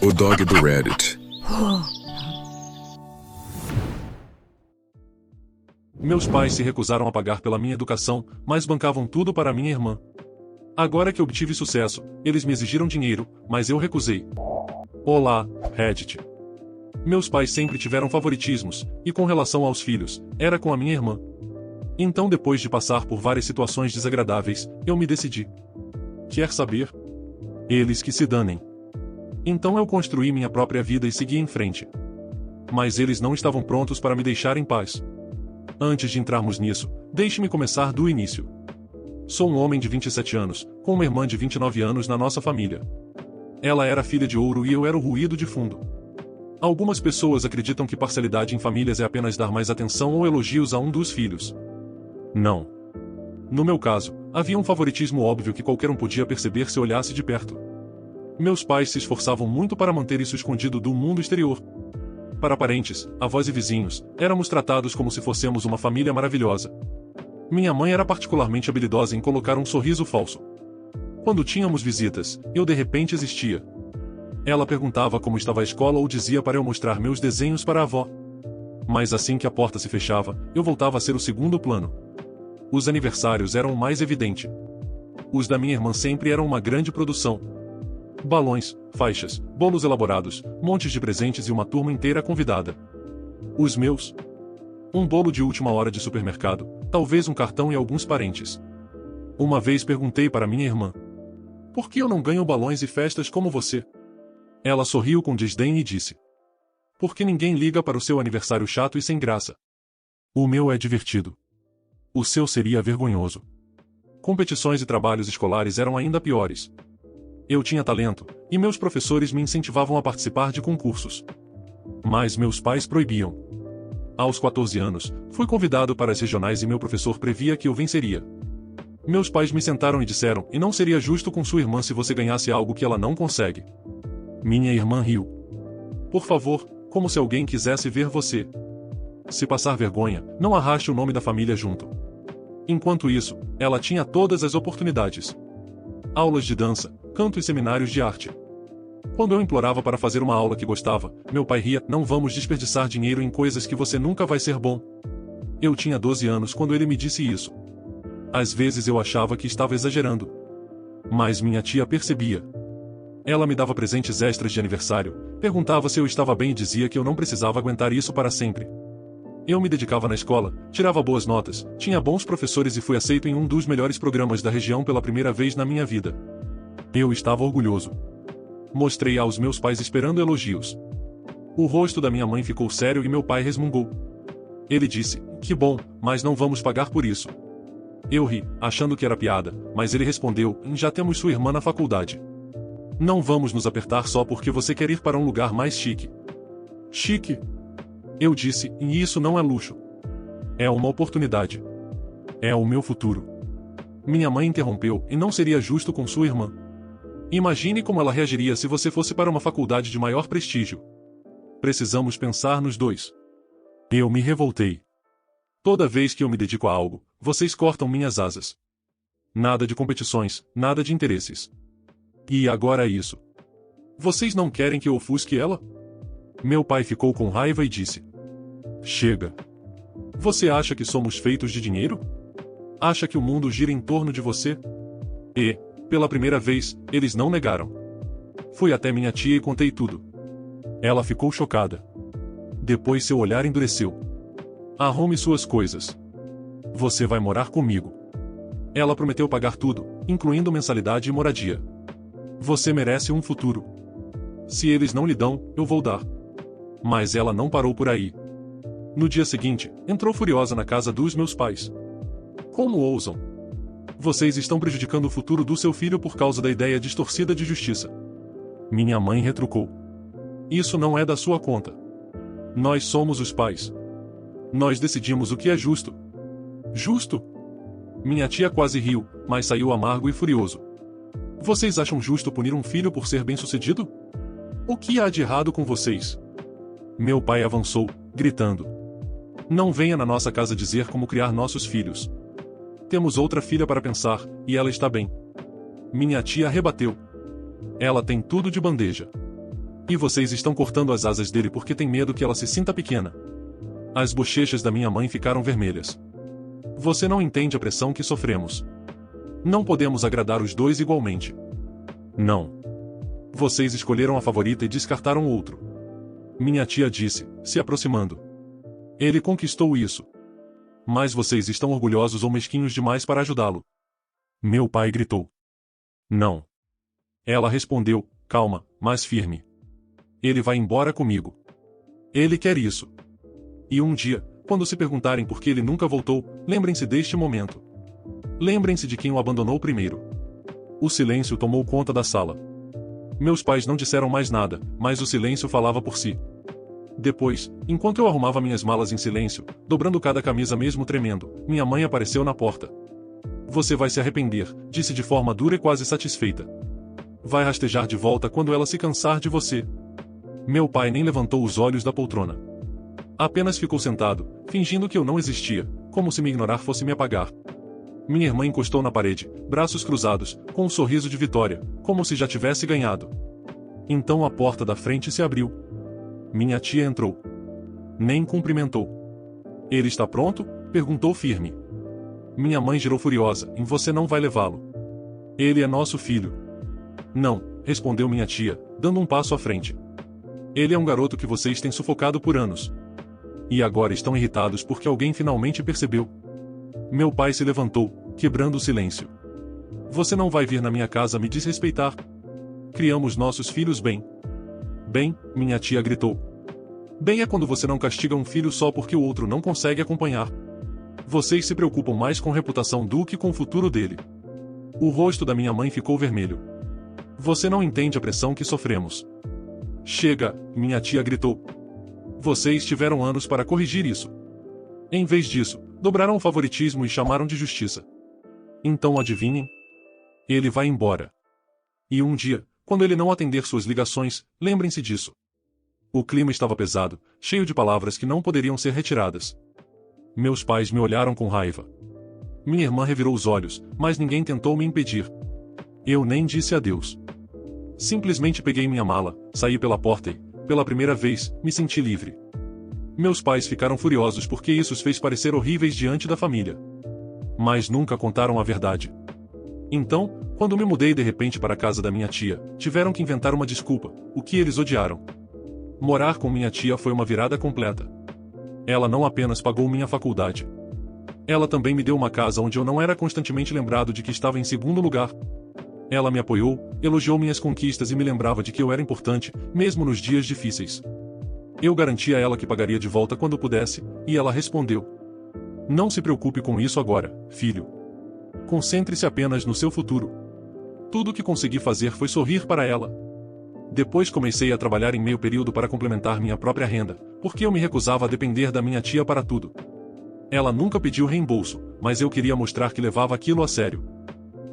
O dog do Reddit. Meus pais se recusaram a pagar pela minha educação, mas bancavam tudo para minha irmã. Agora que obtive sucesso, eles me exigiram dinheiro, mas eu recusei. Olá, Reddit. Meus pais sempre tiveram favoritismos, e com relação aos filhos, era com a minha irmã. Então, depois de passar por várias situações desagradáveis, eu me decidi. Quer saber? Eles que se danem. Então eu construí minha própria vida e segui em frente. Mas eles não estavam prontos para me deixar em paz. Antes de entrarmos nisso, deixe-me começar do início. Sou um homem de 27 anos, com uma irmã de 29 anos na nossa família. Ela era filha de ouro e eu era o ruído de fundo. Algumas pessoas acreditam que parcialidade em famílias é apenas dar mais atenção ou elogios a um dos filhos. Não. No meu caso, havia um favoritismo óbvio que qualquer um podia perceber se olhasse de perto. Meus pais se esforçavam muito para manter isso escondido do mundo exterior. Para parentes, avós e vizinhos, éramos tratados como se fôssemos uma família maravilhosa. Minha mãe era particularmente habilidosa em colocar um sorriso falso. Quando tínhamos visitas, eu de repente existia. Ela perguntava como estava a escola ou dizia para eu mostrar meus desenhos para a avó. Mas assim que a porta se fechava, eu voltava a ser o segundo plano. Os aniversários eram o mais evidente. Os da minha irmã sempre eram uma grande produção. Balões, faixas, bolos elaborados, montes de presentes e uma turma inteira convidada. Os meus? Um bolo de última hora de supermercado, talvez um cartão e alguns parentes. Uma vez perguntei para minha irmã: por que eu não ganho balões e festas como você? Ela sorriu com desdém e disse: porque ninguém liga para o seu aniversário chato e sem graça. O meu é divertido. O seu seria vergonhoso. Competições e trabalhos escolares eram ainda piores. Eu tinha talento, e meus professores me incentivavam a participar de concursos. Mas meus pais proibiam. Aos 14 anos, fui convidado para as regionais e meu professor previa que eu venceria. Meus pais me sentaram e disseram: e não seria justo com sua irmã se você ganhasse algo que ela não consegue. Minha irmã riu. Por favor, como se alguém quisesse ver você. Se passar vergonha, não arraste o nome da família junto. Enquanto isso, ela tinha todas as oportunidades. Aulas de dança, canto e seminários de arte. Quando eu implorava para fazer uma aula que gostava, meu pai ria: não vamos desperdiçar dinheiro em coisas que você nunca vai ser bom. Eu tinha 12 anos quando ele me disse isso. Às vezes eu achava que estava exagerando. Mas minha tia percebia. Ela me dava presentes extras de aniversário, perguntava se eu estava bem e dizia que eu não precisava aguentar isso para sempre. Eu me dedicava na escola, tirava boas notas, tinha bons professores e fui aceito em um dos melhores programas da região pela primeira vez na minha vida. Eu estava orgulhoso. Mostrei aos meus pais esperando elogios. O rosto da minha mãe ficou sério e meu pai resmungou. Ele disse: que bom, mas não vamos pagar por isso. Eu ri, achando que era piada, mas ele respondeu: já temos sua irmã na faculdade. Não vamos nos apertar só porque você quer ir para um lugar mais chique. Chique? Eu disse: e isso não é luxo. É uma oportunidade. É o meu futuro. Minha mãe interrompeu: e não seria justo com sua irmã. Imagine como ela reagiria se você fosse para uma faculdade de maior prestígio. Precisamos pensar nos dois. Eu me revoltei. Toda vez que eu me dedico a algo, vocês cortam minhas asas. Nada de competições, nada de interesses. E agora é isso. Vocês não querem que eu ofusque ela? Meu pai ficou com raiva e disse: chega. Você acha que somos feitos de dinheiro? Acha que o mundo gira em torno de você? E, pela primeira vez, eles não negaram. Fui até minha tia e contei tudo. Ela ficou chocada. Depois seu olhar endureceu. Arrume suas coisas. Você vai morar comigo. Ela prometeu pagar tudo, incluindo mensalidade e moradia. Você merece um futuro. Se eles não lhe dão, eu vou dar. Mas ela não parou por aí. No dia seguinte, entrou furiosa na casa dos meus pais. Como ousam? Vocês estão prejudicando o futuro do seu filho por causa da ideia distorcida de justiça. Minha mãe retrucou. Isso não é da sua conta. Nós somos os pais. Nós decidimos o que é justo. Justo? Minha tia quase riu, mas saiu amargo e furioso. Vocês acham justo punir um filho por ser bem-sucedido? O que há de errado com vocês? Meu pai avançou, gritando. Não venha na nossa casa dizer como criar nossos filhos. Temos outra filha para pensar, e ela está bem. Minha tia rebateu. Ela tem tudo de bandeja. E vocês estão cortando as asas dele porque tem medo que ela se sinta pequena. As bochechas da minha mãe ficaram vermelhas. Você não entende a pressão que sofremos. Não podemos agradar os dois igualmente. Não. Vocês escolheram a favorita e descartaram o outro. Minha tia disse, se aproximando. Ele conquistou isso. Mas vocês estão orgulhosos ou mesquinhos demais para ajudá-lo. Meu pai gritou. Não. Ela respondeu, calma, mas firme. Ele vai embora comigo. Ele quer isso. E um dia, quando se perguntarem por que ele nunca voltou, lembrem-se deste momento. Lembrem-se de quem o abandonou primeiro. O silêncio tomou conta da sala. Meus pais não disseram mais nada, mas o silêncio falava por si. Depois, enquanto eu arrumava minhas malas em silêncio, dobrando cada camisa mesmo tremendo, minha mãe apareceu na porta. Você vai se arrepender, disse de forma dura e quase satisfeita. Vai rastejar de volta quando ela se cansar de você. Meu pai nem levantou os olhos da poltrona. Apenas ficou sentado, fingindo que eu não existia, como se me ignorar fosse me apagar. Minha irmã encostou na parede, braços cruzados, com um sorriso de vitória, como se já tivesse ganhado. Então a porta da frente se abriu. Minha tia entrou. Nem cumprimentou. Ele está pronto? Perguntou firme. Minha mãe girou furiosa, e você não vai levá-lo. Ele é nosso filho. Não, respondeu minha tia, dando um passo à frente. Ele é um garoto que vocês têm sufocado por anos. E agora estão irritados porque alguém finalmente percebeu. Meu pai se levantou, quebrando o silêncio. Você não vai vir na minha casa me desrespeitar. Criamos nossos filhos bem. Bem, minha tia gritou. Bem é quando você não castiga um filho só porque o outro não consegue acompanhar. Vocês se preocupam mais com a reputação do que com o futuro dele. O rosto da minha mãe ficou vermelho. Você não entende a pressão que sofremos. Chega, minha tia gritou. Vocês tiveram anos para corrigir isso. Em vez disso, dobraram o favoritismo e chamaram de justiça. Então adivinhem? Ele vai embora. E um dia, quando ele não atender suas ligações, lembrem-se disso. O clima estava pesado, cheio de palavras que não poderiam ser retiradas. Meus pais me olharam com raiva. Minha irmã revirou os olhos, mas ninguém tentou me impedir. Eu nem disse adeus. Simplesmente peguei minha mala, saí pela porta e, pela primeira vez, me senti livre. Meus pais ficaram furiosos porque isso os fez parecer horríveis diante da família. Mas nunca contaram a verdade. Então, quando me mudei de repente para a casa da minha tia, tiveram que inventar uma desculpa, o que eles odiaram. Morar com minha tia foi uma virada completa. Ela não apenas pagou minha faculdade. Ela também me deu uma casa onde eu não era constantemente lembrado de que estava em segundo lugar. Ela me apoiou, elogiou minhas conquistas e me lembrava de que eu era importante, mesmo nos dias difíceis. Eu garanti a ela que pagaria de volta quando pudesse, e ela respondeu. Não se preocupe com isso agora, filho. Concentre-se apenas no seu futuro. Tudo o que consegui fazer foi sorrir para ela. Depois comecei a trabalhar em meio período para complementar minha própria renda, porque eu me recusava a depender da minha tia para tudo. Ela nunca pediu reembolso, mas eu queria mostrar que levava aquilo a sério.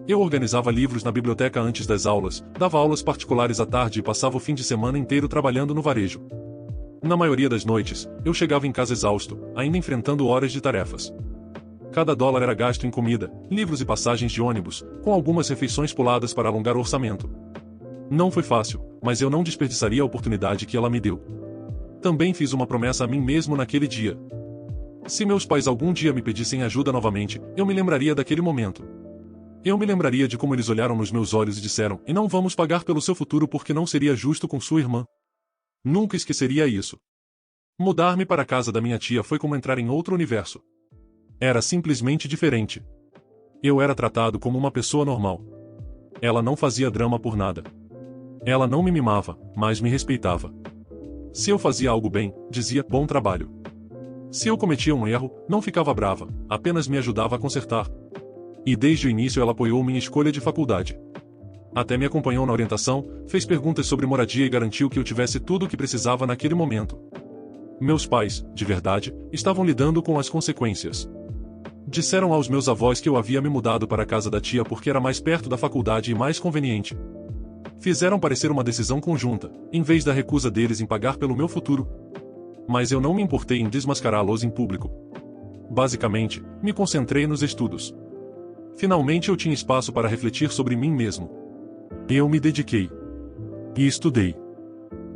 Eu organizava livros na biblioteca antes das aulas, dava aulas particulares à tarde e passava o fim de semana inteiro trabalhando no varejo. Na maioria das noites, eu chegava em casa exausto, ainda enfrentando horas de tarefas. Cada dólar era gasto em comida, livros e passagens de ônibus, com algumas refeições puladas para alongar o orçamento. Não foi fácil, mas eu não desperdiçaria a oportunidade que ela me deu. Também fiz uma promessa a mim mesmo naquele dia. Se meus pais algum dia me pedissem ajuda novamente, eu me lembraria daquele momento. Eu me lembraria de como eles olharam nos meus olhos e disseram, e não vamos pagar pelo seu futuro porque não seria justo com sua irmã. Nunca esqueceria isso. Mudar-me para a casa da minha tia foi como entrar em outro universo. Era simplesmente diferente. Eu era tratado como uma pessoa normal. Ela não fazia drama por nada. Ela não me mimava, mas me respeitava. Se eu fazia algo bem, dizia, bom trabalho. Se eu cometia um erro, não ficava brava, apenas me ajudava a consertar. E desde o início ela apoiou minha escolha de faculdade. Até me acompanhou na orientação, fez perguntas sobre moradia e garantiu que eu tivesse tudo o que precisava naquele momento. Meus pais, de verdade, estavam lidando com as consequências. Disseram aos meus avós que eu havia me mudado para a casa da tia porque era mais perto da faculdade e mais conveniente. Fizeram parecer uma decisão conjunta, em vez da recusa deles em pagar pelo meu futuro. Mas eu não me importei em desmascará-los em público. Basicamente, me concentrei nos estudos. Finalmente eu tinha espaço para refletir sobre mim mesmo. Eu me dediquei. E estudei.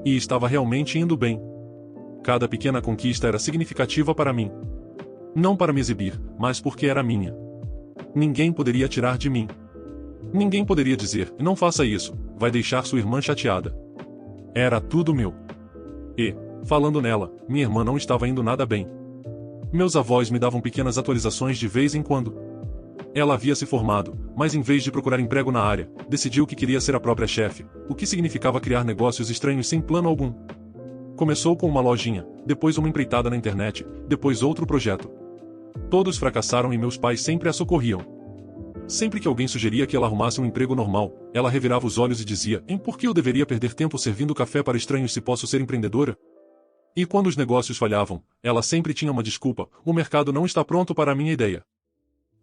E estava realmente indo bem. Cada pequena conquista era significativa para mim. Não para me exibir, mas porque era minha. Ninguém poderia tirar de mim. Ninguém poderia dizer, não faça isso, vai deixar sua irmã chateada. Era tudo meu. E, falando nela, minha irmã não estava indo nada bem. Meus avós me davam pequenas atualizações de vez em quando. Ela havia se formado, mas em vez de procurar emprego na área, decidiu que queria ser a própria chefe, o que significava criar negócios estranhos sem plano algum. Começou com uma lojinha, depois uma empreitada na internet, depois outro projeto. Todos fracassaram e meus pais sempre a socorriam. Sempre que alguém sugeria que ela arrumasse um emprego normal, ela revirava os olhos e dizia, por que eu deveria perder tempo servindo café para estranhos se posso ser empreendedora? E quando os negócios falhavam, ela sempre tinha uma desculpa, o mercado não está pronto para a minha ideia.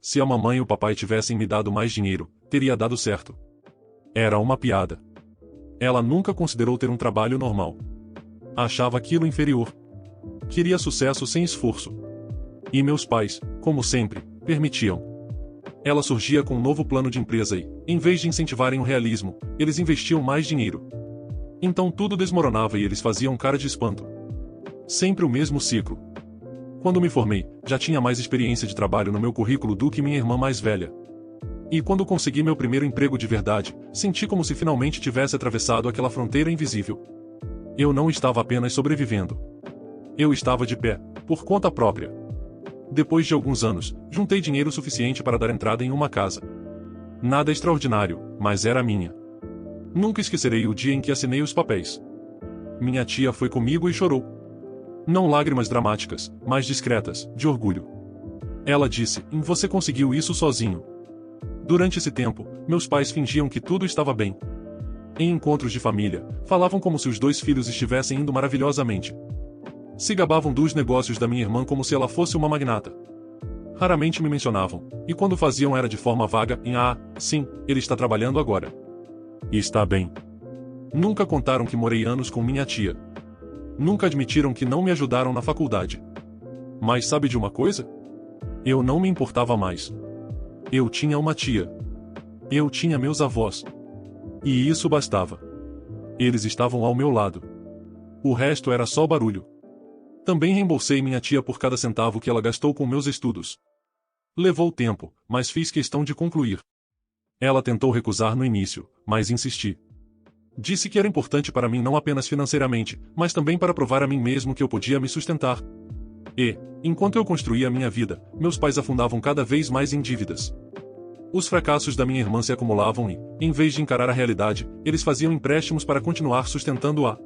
Se a mamãe e o papai tivessem me dado mais dinheiro, teria dado certo. Era uma piada. Ela nunca considerou ter um trabalho normal. Achava aquilo inferior. Queria sucesso sem esforço. E meus pais, como sempre, permitiam. Ela surgia com um novo plano de empresa e, em vez de incentivarem o realismo, eles investiam mais dinheiro. Então tudo desmoronava e eles faziam cara de espanto. Sempre o mesmo ciclo. Quando me formei, já tinha mais experiência de trabalho no meu currículo do que minha irmã mais velha. E quando consegui meu primeiro emprego de verdade, senti como se finalmente tivesse atravessado aquela fronteira invisível. Eu não estava apenas sobrevivendo. Eu estava de pé, por conta própria. Depois de alguns anos, juntei dinheiro suficiente para dar entrada em uma casa. Nada extraordinário, mas era minha. Nunca esquecerei o dia em que assinei os papéis. Minha tia foi comigo e chorou. Não lágrimas dramáticas, mas discretas, de orgulho. Ela disse, você conseguiu isso sozinho. Durante esse tempo, meus pais fingiam que tudo estava bem. Em encontros de família, falavam como se os dois filhos estivessem indo maravilhosamente. Se gabavam dos negócios da minha irmã como se ela fosse uma magnata. Raramente me mencionavam, e quando faziam era de forma vaga, sim, ele está trabalhando agora. E está bem. Nunca contaram que morei anos com minha tia. Nunca admitiram que não me ajudaram na faculdade. Mas sabe de uma coisa? Eu não me importava mais. Eu tinha uma tia. Eu tinha meus avós. E isso bastava. Eles estavam ao meu lado. O resto era só barulho. Também reembolsei minha tia por cada centavo que ela gastou com meus estudos. Levou tempo, mas fiz questão de concluir. Ela tentou recusar no início, mas insisti. Disse que era importante para mim não apenas financeiramente, mas também para provar a mim mesmo que eu podia me sustentar. E, enquanto eu construía a minha vida, meus pais afundavam cada vez mais em dívidas. Os fracassos da minha irmã se acumulavam e, em vez de encarar a realidade, eles faziam empréstimos para continuar sustentando-a.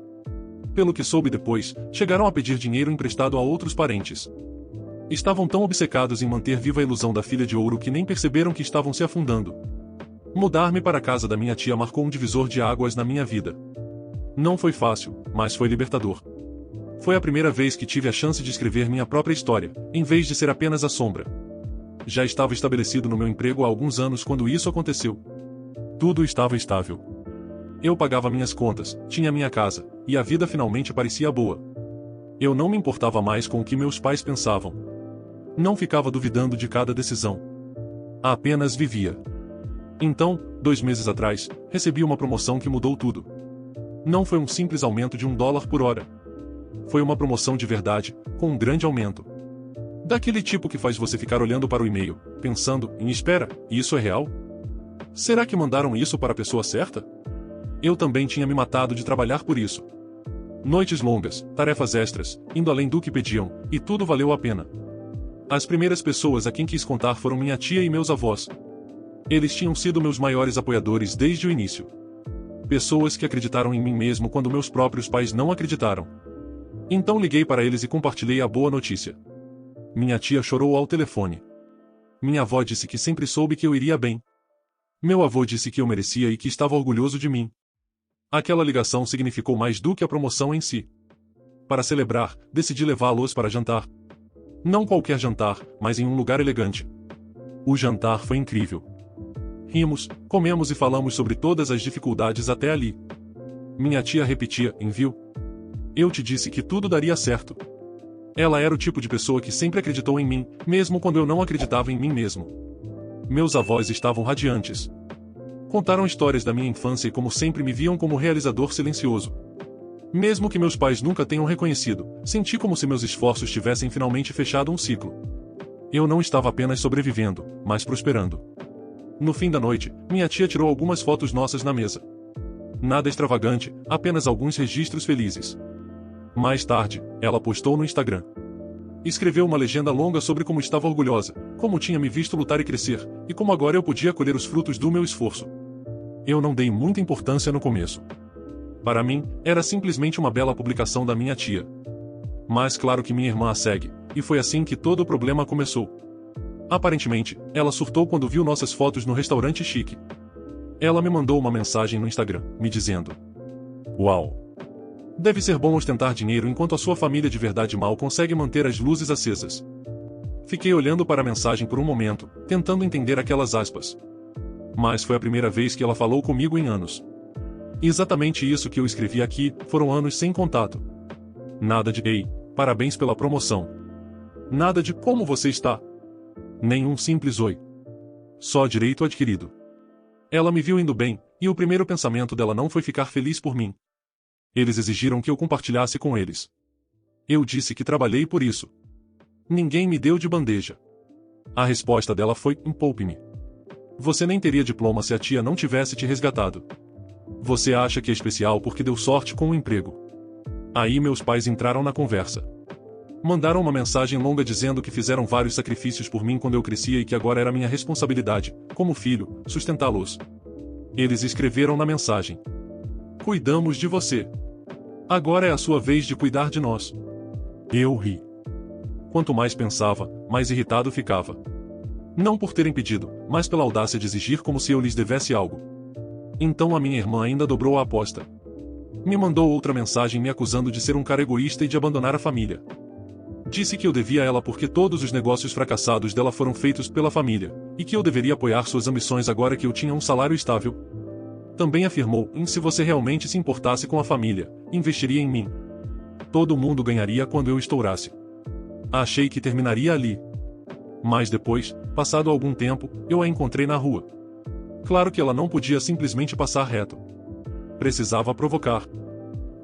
Pelo que soube depois, chegaram a pedir dinheiro emprestado a outros parentes. Estavam tão obcecados em manter viva a ilusão da filha de ouro que nem perceberam que estavam se afundando. Mudar-me para a casa da minha tia marcou um divisor de águas na minha vida. Não foi fácil, mas foi libertador. Foi a primeira vez que tive a chance de escrever minha própria história, em vez de ser apenas a sombra. Já estava estabelecido no meu emprego há alguns anos quando isso aconteceu. Tudo estava estável. Eu pagava minhas contas, tinha minha casa, e a vida finalmente parecia boa. Eu não me importava mais com o que meus pais pensavam. Não ficava duvidando de cada decisão. Apenas vivia. Então, 2 meses atrás, recebi uma promoção que mudou tudo. Não foi um simples aumento de $1 por hora. Foi uma promoção de verdade, com um grande aumento. Daquele tipo que faz você ficar olhando para o e-mail, pensando, espera, isso é real? Será que mandaram isso para a pessoa certa? Eu também tinha me matado de trabalhar por isso. Noites longas, tarefas extras, indo além do que pediam, e tudo valeu a pena. As primeiras pessoas a quem quis contar foram minha tia e meus avós. Eles tinham sido meus maiores apoiadores desde o início. Pessoas que acreditaram em mim mesmo quando meus próprios pais não acreditaram. Então liguei para eles e compartilhei a boa notícia. Minha tia chorou ao telefone. Minha avó disse que sempre soube que eu iria bem. Meu avô disse que eu merecia e que estava orgulhoso de mim. Aquela ligação significou mais do que a promoção em si. Para celebrar, decidi levá-los para jantar. Não qualquer jantar, mas em um lugar elegante. O jantar foi incrível. Rimos, comemos e falamos sobre todas as dificuldades até ali. Minha tia repetia, viu? Eu te disse que tudo daria certo. Ela era o tipo de pessoa que sempre acreditou em mim, mesmo quando eu não acreditava em mim mesmo. Meus avós estavam radiantes. Contaram histórias da minha infância e como sempre me viam como realizador silencioso. Mesmo que meus pais nunca tenham reconhecido, senti como se meus esforços tivessem finalmente fechado um ciclo. Eu não estava apenas sobrevivendo, mas prosperando. No fim da noite, minha tia tirou algumas fotos nossas na mesa. Nada extravagante, apenas alguns registros felizes. Mais tarde, ela postou no Instagram. Escreveu uma legenda longa sobre como estava orgulhosa, como tinha me visto lutar e crescer, e como agora eu podia colher os frutos do meu esforço. Eu não dei muita importância no começo. Para mim, era simplesmente uma bela publicação da minha tia. Mas claro que minha irmã a segue, e foi assim que todo o problema começou. Aparentemente, ela surtou quando viu nossas fotos no restaurante chique. Ela me mandou uma mensagem no Instagram, me dizendo: "Uau! Deve ser bom ostentar dinheiro enquanto a sua família de verdade mal consegue manter as luzes acesas." Fiquei olhando para a mensagem por um momento, tentando entender aquelas aspas. Mas foi a primeira vez que ela falou comigo em anos. Exatamente isso que eu escrevi aqui, foram anos sem contato. Nada de "Ei, parabéns pela promoção." Nada de "Como você está?" Nenhum simples "Oi." Só direito adquirido. Ela me viu indo bem, e o primeiro pensamento dela não foi ficar feliz por mim. Eles exigiram que eu compartilhasse com eles. Eu disse que trabalhei por isso. Ninguém me deu de bandeja. A resposta dela foi: "Poupe-me. Você nem teria diploma se a tia não tivesse te resgatado. Você acha que é especial porque deu sorte com o emprego." Aí meus pais entraram na conversa. Mandaram uma mensagem longa dizendo que fizeram vários sacrifícios por mim quando eu crescia e que agora era minha responsabilidade, como filho, sustentá-los. Eles escreveram na mensagem: "Cuidamos de você. Agora é a sua vez de cuidar de nós." Eu ri. Quanto mais pensava, mais irritado ficava. Não por terem pedido, mas pela audácia de exigir como se eu lhes devesse algo. Então a minha irmã ainda dobrou a aposta. Me mandou outra mensagem me acusando de ser um cara egoísta e de abandonar a família. Disse que eu devia a ela porque todos os negócios fracassados dela foram feitos pela família, e que eu deveria apoiar suas ambições agora que eu tinha um salário estável. Também afirmou: "Se você realmente se importasse com a família, investiria em mim. Todo mundo ganharia quando eu estourasse." Achei que terminaria ali. Mas depois, passado algum tempo, eu a encontrei na rua. Claro que ela não podia simplesmente passar reto. Precisava provocar.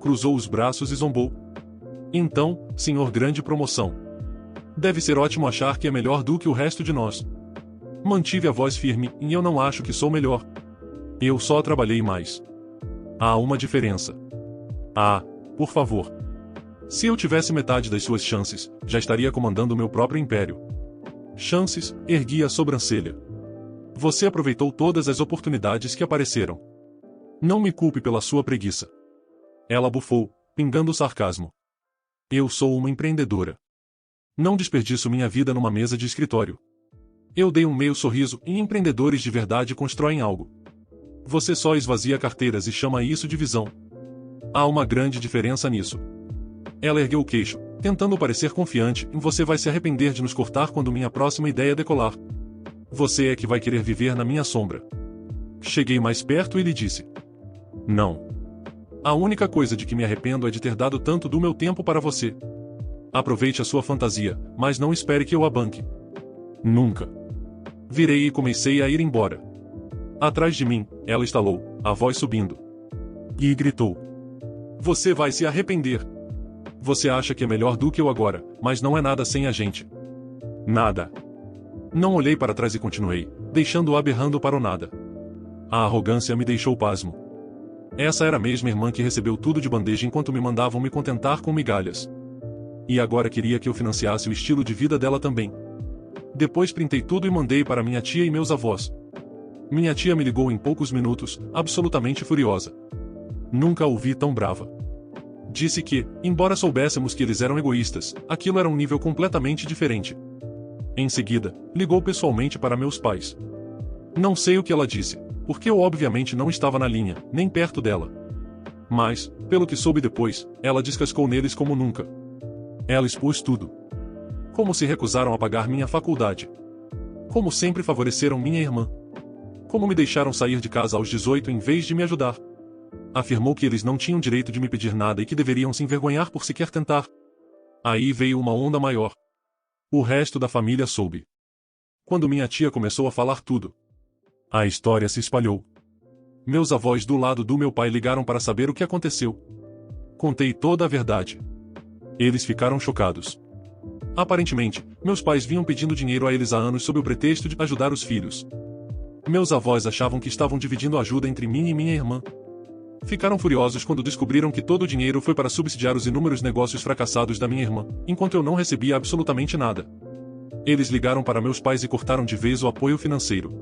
Cruzou os braços e zombou. "Então, senhor grande promoção. Deve ser ótimo achar que é melhor do que o resto de nós." Mantive a voz firme, e eu não acho que sou melhor. Eu só trabalhei mais. Há uma diferença. Ah, por favor. Se eu tivesse metade das suas chances, já estaria comandando o meu próprio império. Chances, ergui a sobrancelha. Você aproveitou todas as oportunidades que apareceram. Não me culpe pela sua preguiça. Ela bufou, pingando sarcasmo. Eu sou uma empreendedora. Não desperdiço minha vida numa mesa de escritório. Eu dei um meio sorriso e empreendedores de verdade constroem algo. Você só esvazia carteiras e chama isso de visão. Há uma grande diferença nisso. Ela ergueu o queixo, tentando parecer confiante. Você vai se arrepender de nos cortar quando minha próxima ideia decolar. Você é que vai querer viver na minha sombra. Cheguei mais perto e lhe disse: Não. A única coisa de que me arrependo é de ter dado tanto do meu tempo para você. Aproveite a sua fantasia, mas não espere que eu a banque. Nunca. Virei e comecei a ir embora. Atrás de mim, ela estalou, a voz subindo. E gritou: Você vai se arrepender. Você acha que é melhor do que eu agora, mas não é nada sem a gente. Nada. Não olhei para trás e continuei, deixando-a berrando para o nada. A arrogância me deixou pasmo. Essa era a mesma irmã que recebeu tudo de bandeja enquanto me mandavam me contentar com migalhas. E agora queria que eu financiasse o estilo de vida dela também. Depois printei tudo e mandei para minha tia e meus avós. Minha tia me ligou em poucos minutos, absolutamente furiosa. Nunca a ouvi tão brava. Disse que, embora soubéssemos que eles eram egoístas, aquilo era um nível completamente diferente. Em seguida, ligou pessoalmente para meus pais. Não sei o que ela disse, porque eu obviamente não estava na linha, nem perto dela. Mas, pelo que soube depois, ela descascou neles como nunca. Ela expôs tudo. Como se recusaram a pagar minha faculdade. Como sempre favoreceram minha irmã. Como me deixaram sair de casa aos 18 em vez de me ajudar. Afirmou que eles não tinham direito de me pedir nada e que deveriam se envergonhar por sequer tentar. Aí veio uma onda maior. O resto da família soube. Quando minha tia começou a falar tudo, a história se espalhou. Meus avós do lado do meu pai ligaram para saber o que aconteceu. Contei toda a verdade. Eles ficaram chocados. Aparentemente, meus pais vinham pedindo dinheiro a eles há anos sob o pretexto de ajudar os filhos. Meus avós achavam que estavam dividindo a ajuda entre mim e minha irmã. Ficaram furiosos quando descobriram que todo o dinheiro foi para subsidiar os inúmeros negócios fracassados da minha irmã, enquanto eu não recebia absolutamente nada. Eles ligaram para meus pais e cortaram de vez o apoio financeiro.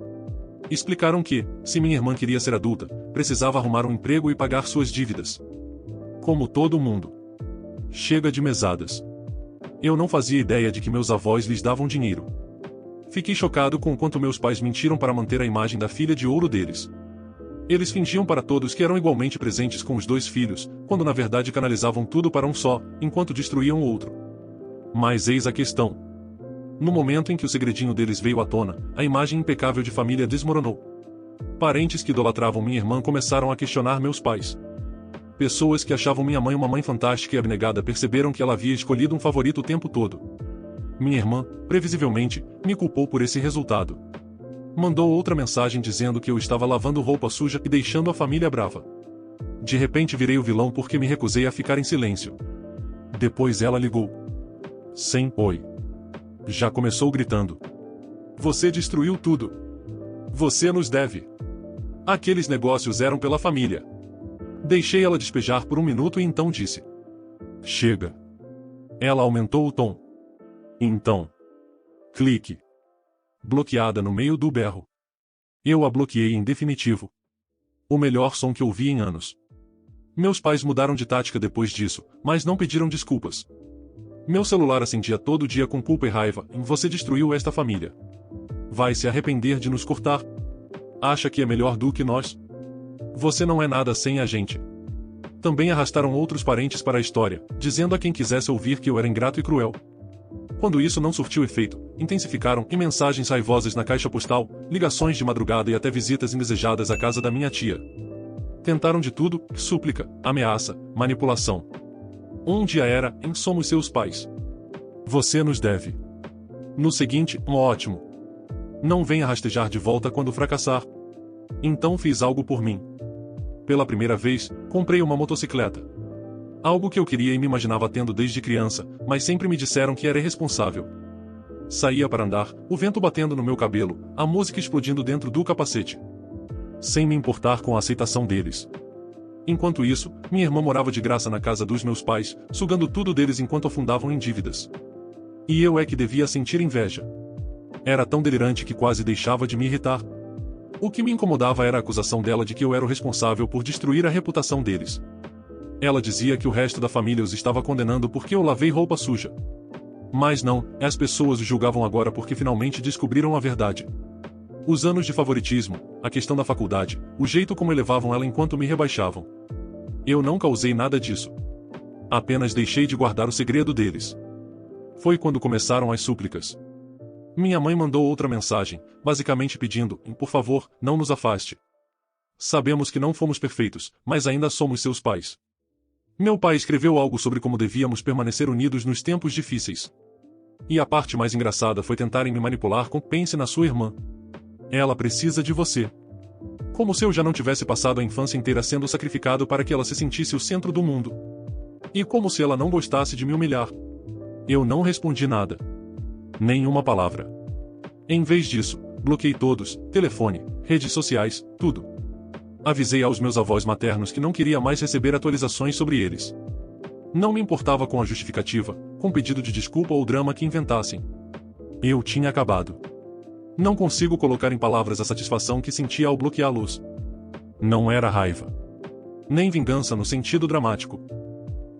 Explicaram que, se minha irmã queria ser adulta, precisava arrumar um emprego e pagar suas dívidas. Como todo mundo. Chega de mesadas. Eu não fazia ideia de que meus avós lhes davam dinheiro. Fiquei chocado com o quanto meus pais mentiram para manter a imagem da filha de ouro deles. Eles fingiam para todos que eram igualmente presentes com os dois filhos, quando na verdade canalizavam tudo para um só, enquanto destruíam o outro. Mas eis a questão. No momento em que o segredinho deles veio à tona, a imagem impecável de família desmoronou. Parentes que idolatravam minha irmã começaram a questionar meus pais. Pessoas que achavam minha mãe uma mãe fantástica e abnegada perceberam que ela havia escolhido um favorito o tempo todo. Minha irmã, previsivelmente, me culpou por esse resultado. Mandou outra mensagem dizendo que eu estava lavando roupa suja e deixando a família brava. De repente virei o vilão porque me recusei a ficar em silêncio. Depois ela ligou. Sem oi. Já começou gritando. Você destruiu tudo. Você nos deve. Aqueles negócios eram pela família. Deixei ela despejar por um minuto e então disse. Chega. Ela aumentou o tom. Então. Clique. Bloqueada no meio do berro. Eu a bloqueei em definitivo. O melhor som que ouvi em anos. Meus pais mudaram de tática depois disso, mas não pediram desculpas. Meu celular acendia todo dia com culpa e raiva. Você destruiu esta família. Vai se arrepender de nos cortar? Acha que é melhor do que nós? Você não é nada sem a gente. Também arrastaram outros parentes para a história, dizendo a quem quisesse ouvir que eu era ingrato e cruel. Quando isso não surtiu efeito, intensificaram em mensagens raivosas na caixa postal, ligações de madrugada e até visitas indesejadas à casa da minha tia. Tentaram de tudo, súplica, ameaça, manipulação. Um dia era, somos seus pais. Você nos deve. No seguinte, ótimo. Não venha rastejar de volta quando fracassar. Então fiz algo por mim. Pela primeira vez, comprei uma motocicleta. Algo que eu queria e me imaginava tendo desde criança, mas sempre me disseram que era irresponsável. Saía para andar, o vento batendo no meu cabelo, a música explodindo dentro do capacete. Sem me importar com a aceitação deles. Enquanto isso, minha irmã morava de graça na casa dos meus pais, sugando tudo deles enquanto afundavam em dívidas. E eu é que devia sentir inveja. Era tão delirante que quase deixava de me irritar. O que me incomodava era a acusação dela de que eu era o responsável por destruir a reputação deles. Ela dizia que o resto da família os estava condenando porque eu lavei roupa suja. Mas não, as pessoas os julgavam agora porque finalmente descobriram a verdade. Os anos de favoritismo, a questão da faculdade, o jeito como elevavam ela enquanto me rebaixavam. Eu não causei nada disso. Apenas deixei de guardar o segredo deles. Foi quando começaram as súplicas. Minha mãe mandou outra mensagem, basicamente pedindo, por favor, não nos afaste. Sabemos que não fomos perfeitos, mas ainda somos seus pais. Meu pai escreveu algo sobre como devíamos permanecer unidos nos tempos difíceis. E a parte mais engraçada foi tentarem me manipular com pense na sua irmã. Ela precisa de você. Como se eu já não tivesse passado a infância inteira sendo sacrificado para que ela se sentisse o centro do mundo. E como se ela não gostasse de me humilhar. Eu não respondi nada. Nenhuma palavra. Em vez disso, bloqueei todos, telefone, redes sociais, tudo. Avisei aos meus avós maternos que não queria mais receber atualizações sobre eles. Não me importava com a justificativa, com pedido de desculpa ou drama que inventassem. Eu tinha acabado. Não consigo colocar em palavras a satisfação que sentia ao bloqueá-los. Não era raiva. Nem vingança no sentido dramático.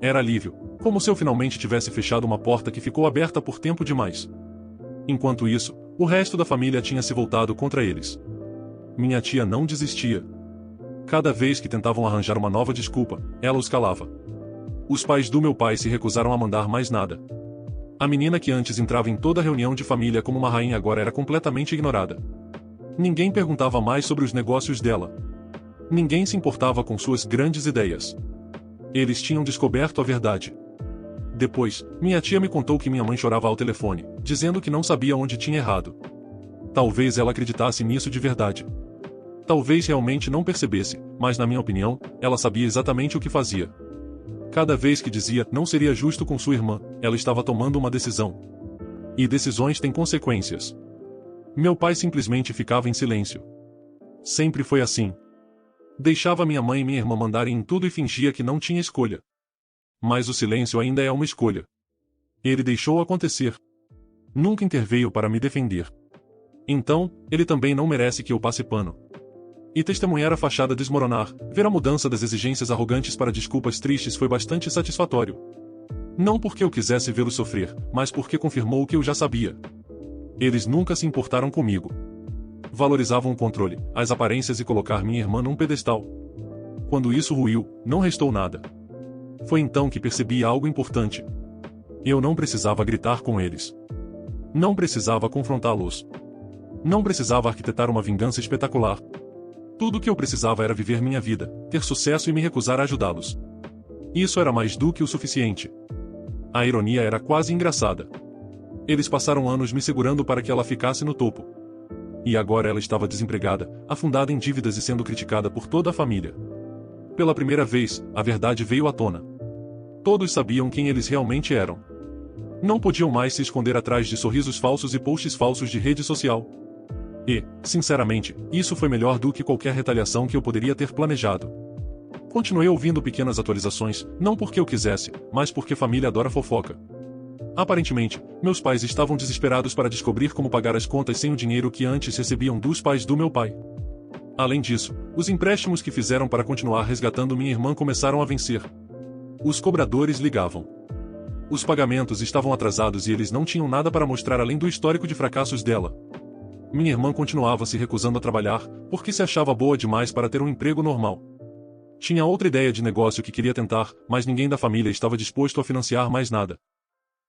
Era alívio, como se eu finalmente tivesse fechado uma porta que ficou aberta por tempo demais. Enquanto isso, o resto da família tinha se voltado contra eles. Minha tia não desistia. Cada vez que tentavam arranjar uma nova desculpa, ela os calava. Os pais do meu pai se recusaram a mandar mais nada. A menina que antes entrava em toda reunião de família como uma rainha agora era completamente ignorada. Ninguém perguntava mais sobre os negócios dela. Ninguém se importava com suas grandes ideias. Eles tinham descoberto a verdade. Depois, minha tia me contou que minha mãe chorava ao telefone, dizendo que não sabia onde tinha errado. Talvez ela acreditasse nisso de verdade. Talvez realmente não percebesse, mas na minha opinião, ela sabia exatamente o que fazia. Cada vez que dizia não seria justo com sua irmã, ela estava tomando uma decisão. E decisões têm consequências. Meu pai simplesmente ficava em silêncio. Sempre foi assim. Deixava minha mãe e minha irmã mandarem em tudo e fingia que não tinha escolha. Mas o silêncio ainda é uma escolha. Ele deixou acontecer. Nunca interveio para me defender. Então, ele também não merece que eu passe pano. E testemunhar a fachada desmoronar, ver a mudança das exigências arrogantes para desculpas tristes foi bastante satisfatório. Não porque eu quisesse vê-lo sofrer, mas porque confirmou o que eu já sabia. Eles nunca se importaram comigo. Valorizavam o controle, as aparências e colocar minha irmã num pedestal. Quando isso ruiu, não restou nada. Foi então que percebi algo importante. Eu não precisava gritar com eles. Não precisava confrontá-los. Não precisava arquitetar uma vingança espetacular. Tudo o que eu precisava era viver minha vida, ter sucesso e me recusar a ajudá-los. Isso era mais do que o suficiente. A ironia era quase engraçada. Eles passaram anos me segurando para que ela ficasse no topo. E agora ela estava desempregada, afundada em dívidas e sendo criticada por toda a família. Pela primeira vez, a verdade veio à tona. Todos sabiam quem eles realmente eram. Não podiam mais se esconder atrás de sorrisos falsos e posts falsos de rede social. E, sinceramente, isso foi melhor do que qualquer retaliação que eu poderia ter planejado. Continuei ouvindo pequenas atualizações, não porque eu quisesse, mas porque família adora fofoca. Aparentemente, meus pais estavam desesperados para descobrir como pagar as contas sem o dinheiro que antes recebiam dos pais do meu pai. Além disso, os empréstimos que fizeram para continuar resgatando minha irmã começaram a vencer. Os cobradores ligavam. Os pagamentos estavam atrasados e eles não tinham nada para mostrar além do histórico de fracassos dela. Minha irmã continuava se recusando a trabalhar, porque se achava boa demais para ter um emprego normal. Tinha outra ideia de negócio que queria tentar, mas ninguém da família estava disposto a financiar mais nada.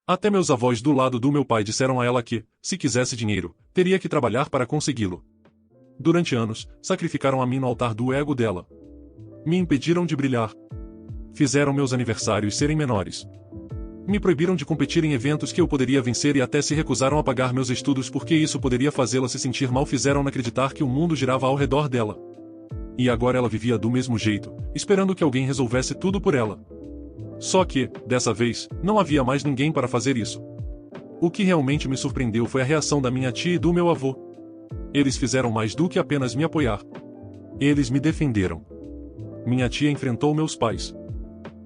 Até meus avós do lado do meu pai disseram a ela que, se quisesse dinheiro, teria que trabalhar para consegui-lo. Durante anos, sacrificaram a mim no altar do ego dela. Me impediram de brilhar. Fizeram meus aniversários serem menores. Me proibiram de competir em eventos que eu poderia vencer e até se recusaram a pagar meus estudos porque isso poderia fazê-la se sentir mal. Fizeram-na acreditar que o mundo girava ao redor dela. E agora ela vivia do mesmo jeito, esperando que alguém resolvesse tudo por ela. Só que, dessa vez, não havia mais ninguém para fazer isso. O que realmente me surpreendeu foi a reação da minha tia e do meu avô. Eles fizeram mais do que apenas me apoiar. Eles me defenderam. Minha tia enfrentou meus pais.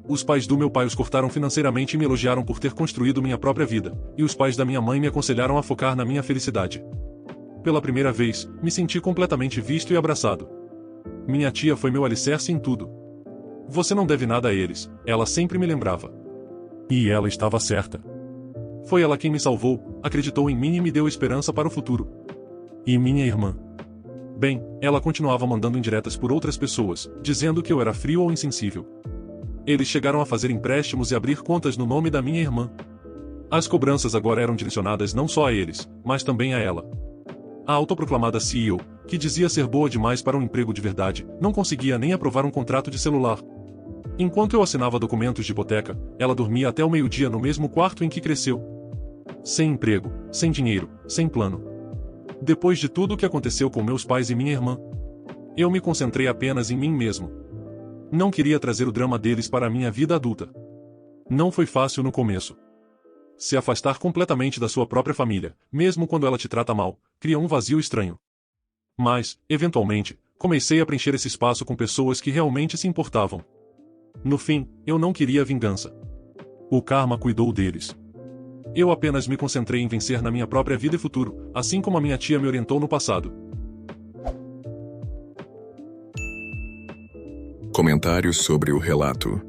Os pais do meu pai os cortaram financeiramente e me elogiaram por ter construído minha própria vida, e os pais da minha mãe me aconselharam a focar na minha felicidade. Pela primeira vez, me senti completamente visto e abraçado. Minha tia foi meu alicerce em tudo. Você não deve nada a eles, ela sempre me lembrava. E ela estava certa. Foi ela quem me salvou, acreditou em mim e me deu esperança para o futuro. E minha irmã? Bem, ela continuava mandando indiretas por outras pessoas, dizendo que eu era frio ou insensível. Eles chegaram a fazer empréstimos e abrir contas no nome da minha irmã. As cobranças agora eram direcionadas não só a eles, mas também a ela. A autoproclamada CEO, que dizia ser boa demais para um emprego de verdade, não conseguia nem aprovar um contrato de celular. Enquanto eu assinava documentos de hipoteca, ela dormia até o meio-dia no mesmo quarto em que cresceu. Sem emprego, sem dinheiro, sem plano. Depois de tudo o que aconteceu com meus pais e minha irmã, eu me concentrei apenas em mim mesmo. Não queria trazer o drama deles para a minha vida adulta. Não foi fácil no começo. Se afastar completamente da sua própria família, mesmo quando ela te trata mal, cria um vazio estranho. Mas, eventualmente, comecei a preencher esse espaço com pessoas que realmente se importavam. No fim, eu não queria vingança. O karma cuidou deles. Eu apenas me concentrei em vencer na minha própria vida e futuro, assim como a minha tia me orientou no passado. Comentários sobre o relato.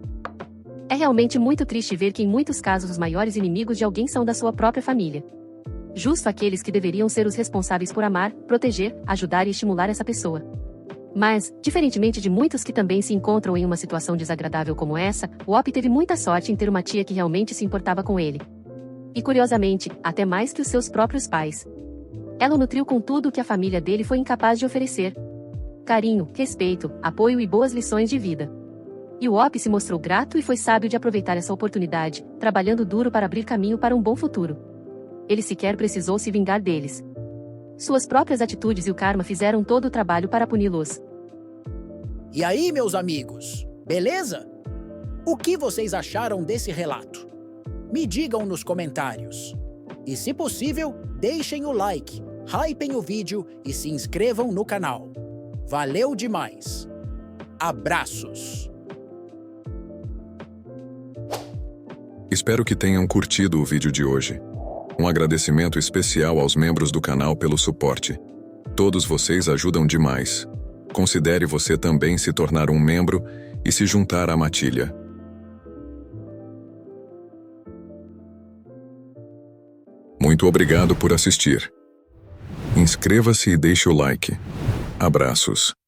É realmente muito triste ver que em muitos casos os maiores inimigos de alguém são da sua própria família. Justo aqueles que deveriam ser os responsáveis por amar, proteger, ajudar e estimular essa pessoa. Mas, diferentemente de muitos que também se encontram em uma situação desagradável como essa, o Op teve muita sorte em ter uma tia que realmente se importava com ele. E curiosamente, até mais que os seus próprios pais. Ela o nutriu com tudo o que a família dele foi incapaz de oferecer. Carinho, respeito, apoio e boas lições de vida. E o Op se mostrou grato e foi sábio de aproveitar essa oportunidade, trabalhando duro para abrir caminho para um bom futuro. Ele sequer precisou se vingar deles. Suas próprias atitudes e o karma fizeram todo o trabalho para puni-los. E aí, meus amigos? Beleza? O que vocês acharam desse relato? Me digam nos comentários. E se possível, deixem o like, hypem o vídeo e se inscrevam no canal. Valeu demais! Abraços! Espero que tenham curtido o vídeo de hoje. Um agradecimento especial aos membros do canal pelo suporte. Todos vocês ajudam demais. Considere você também se tornar um membro e se juntar à matilha. Muito obrigado por assistir. Inscreva-se e deixe o like. Abraços.